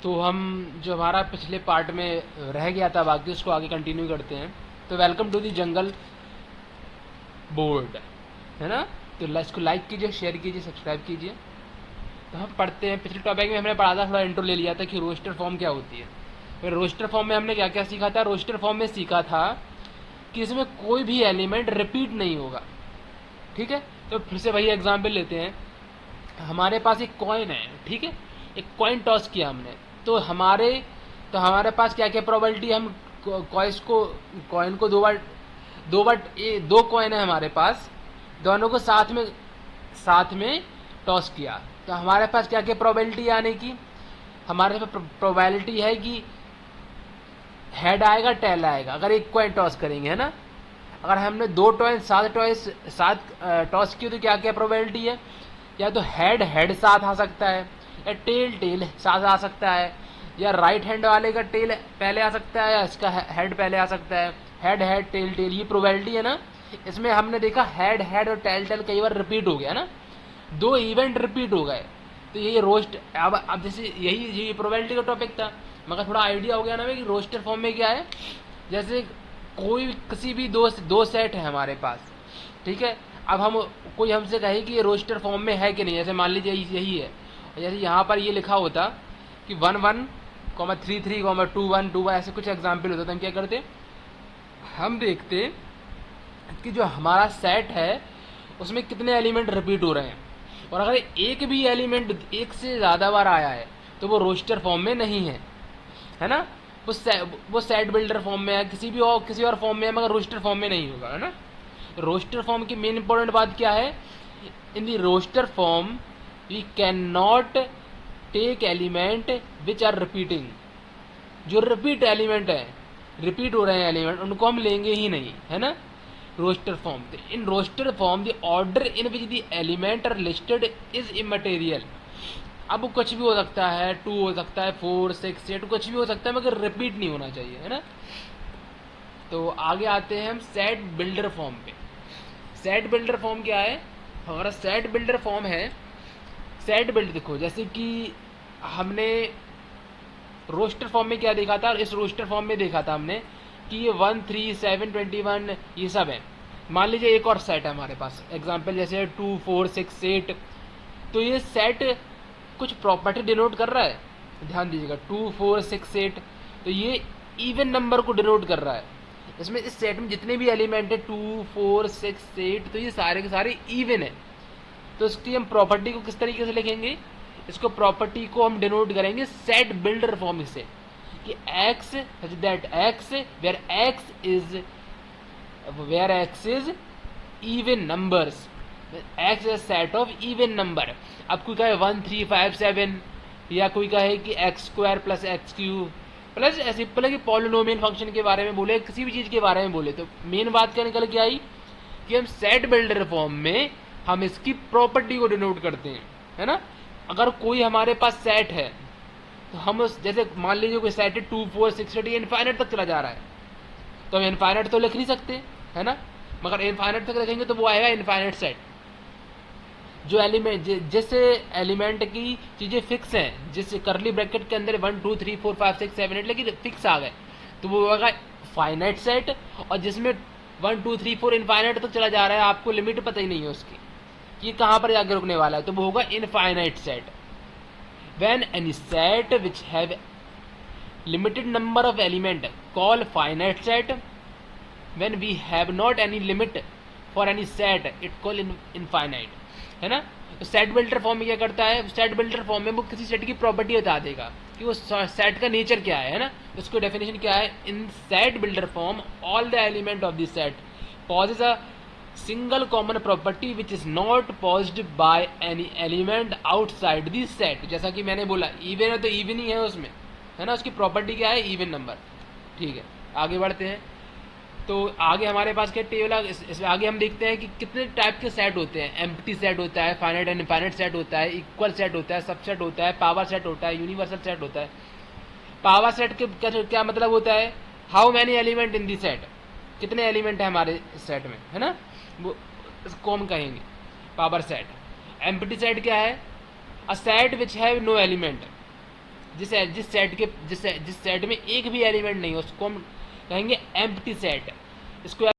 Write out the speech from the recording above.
तो हम जो हमारा पिछले पार्ट में रह गया था बाकी उसको आगे कंटिन्यू करते हैं। तो welcome to the jungle board, है ना। तो इसको लाइक कीजिए, शेयर कीजिए, सब्सक्राइब कीजिए। तो हम पढ़ते हैं। पिछले टॉपिक में हमने पढ़ा था, थोड़ा इंट्रो ले लिया था कि रोस्टर फॉर्म क्या होती है। फिर रोस्टर फॉर्म में हमने क्या क्या सीखा था। रोस्टर फॉर्म में सीखा था कि इसमें कोई भी एलिमेंट रिपीट नहीं होगा, ठीक है। तो फिर से वही एग्जाम्पल लेते हैं। हमारे पास एक कॉइन है, ठीक है। एक कॉइन टॉस किया हमने, तो हमारे पास क्या क्या प्रोबेबिलिटी है। हम कॉइन को दो कॉइन है हमारे पास, दोनों को साथ में टॉस किया, तो हमारे पास क्या क्या प्रोबेबिलिटी आने की। हमारे पास प्रोबेबिलिटी है कि हेड आएगा, टेल आएगा अगर एक कॉइन टॉस करेंगे, है ना। अगर हमने सात टॉस किए तो क्या क्या प्रोबेबिलिटी है। या तो हेड साथ आ सकता है, या टेल साथ आ सकता है, या राइट हैंड वाले का टेल पहले आ सकता है, या इसका हेड पहले आ सकता है। हेड टेल ये प्रोबेबिलिटी है ना। इसमें हमने देखा हेड और टेल कई बार रिपीट हो गया ना, दो इवेंट रिपीट हो गए। तो ये रोस्ट अब जैसे यही प्रोबेबिलिटी का टॉपिक था, मगर थोड़ा आइडिया हो गया ना कि रोस्टर फॉर्म में क्या है। जैसे किसी भी दो सेट है हमारे पास, ठीक है। अब कोई हमसे कहे कि ये रोस्टर फॉर्म में है कि नहीं, जैसे मान लीजिए यही है, जैसे यहाँ पर ये लिखा होता कि 1 1 3 3 2 1 ऐसे कुछ एग्जाम्पल होता, तो हम क्या करते, हम देखते कि जो हमारा सेट है उसमें कितने एलिमेंट रिपीट हो रहे हैं, और अगर एक भी एलिमेंट एक से ज़्यादा बार आया है तो वो रोस्टर फॉर्म में नहीं है ना। वो सेट बिल्डर फॉर्म में है, किसी और फॉर्म में है, मगर रोस्टर फॉर्म में नहीं होगा, है ना। रोस्टर फॉर्म की मेन इंपॉर्टेंट बात क्या है। In the roster form we can not take element which are repeating. जो रिपीट एलिमेंट है, रिपीट हो रहे हैं एलिमेंट, उनको हम लेंगे ही नहीं, है ना। Roster form, in roster form the order in which the element are listed is immaterial. अब कुछ भी हो सकता है, 2 हो सकता है, 4 6 8 कुछ भी हो सकता है, मगर रिपीट नहीं होना चाहिए, है ना। तो आगे आते हैं हम सेट बिल्डर फॉर्म पे। सेट बिल्डर फॉर्म क्या है। हमारा सेट बिल्डर फॉर्म है, सेट बिल्ड देखो, जैसे कि हमने रोस्टर फॉर्म में क्या देखा था, इस रोस्टर फॉर्म में देखा था हमने कि ये 1 3 7 21 ये सब है। मान लीजिए एक और सेट है हमारे पास, एग्जाम्पल जैसे 2 4 6 8। तो ये सेट कुछ प्रॉपर्टी डिनोट कर रहा है, ध्यान दीजिएगा 2 4 6 8। तो ये इवन नंबर को डिनोट कर रहा है। इसमें इस सेट में जितने भी एलिमेंट है 2 4 6 8, तो ये सारे के सारे इवन है। तो इसकी हम प्रॉपर्टी को किस तरीके से लिखेंगे, इसको प्रॉपर्टी को हम डिनोट करेंगे सेट बिल्डर फॉर्म से, कि x such that x where x is even numbers, x is set of even number। अब कोई कहे 1 3 5 7, या कोई कहे कि x square plus x cube plus simple है कि पॉलिनोमियल फंक्शन के बारे में बोले, किसी भी चीज़ के बारे में बोले, तो मेन बात क्या निकल के आई कि हम सेट बिल्डर फॉर्म में हम इसकी प्रॉपर्टी को डिनोट करते हैं, है ना। अगर कोई हमारे पास सेट है, तो हम उस जैसे मान लीजिए कोई सेट है 2 4 6 8 इनफाइनाइट तक चला जा रहा है, तो हम इनफाइनाइट तो लिख नहीं सकते, है ना। मगर इनफाइनाइट तक लिखेंगे तो वो आएगा इनफाइनाइट सेट। जो एलिमेंट जिस एलिमेंट की चीज़ें फिक्स हैं, जिस करली ब्रैकेट के अंदर 1 2 3 4 5 6 7 8 लेकिन फिक्स आ गए, तो वो होगा फाइनाइट सेट। और जिसमें 1 2 3 4 इनफाइनाइट तक चला जा रहा है, आपको लिमिट पता ही नहीं है उसकी कि कहाँ पर जाकर रुकने वाला है, तो वो होगा infinite set. When any set which have limited number of element call finite set, when we have not any limit for any set it call infinite, है ना। तो सेट बिल्डर फॉर्म में क्या करता है, सेट बिल्डर फॉर्म में वो किसी सेट की प्रॉपर्टी बता देगा कि वो सेट का नेचर क्या है ना। उसको डेफिनेशन क्या है, in set builder form all the element of the set possess a single common property which is not possessed by any element outside this set. जैसा कि मैंने बोला इवन है तो इवन ही है उसमें, है ना। उसकी प्रॉपर्टी क्या है, इवन नंबर, ठीक है। आगे बढ़ते हैं। तो आगे हमारे पास क्या टेबल, इसमें आगे हम देखते हैं कि कितने टाइप के सेट होते हैं। एम्प्टी सेट होता है, फाइनाइट एंड इनफाइनाइट सेट होता है, इक्वल सेट होता है, सबसेट होता है, पावर सेट होता है, यूनिवर्सल सेट होता है। पावर सेट के क्या मतलब होता है, how many element in the set, कितने एलिमेंट है हमारे सेट में, है ना, वो इसको हम कहेंगे पावर सेट। एम्प्टी सेट क्या है, a set which have no element, जिस सेट में एक भी एलिमेंट नहीं हो उसको हम कहेंगे एम्प्टी सेट। इसको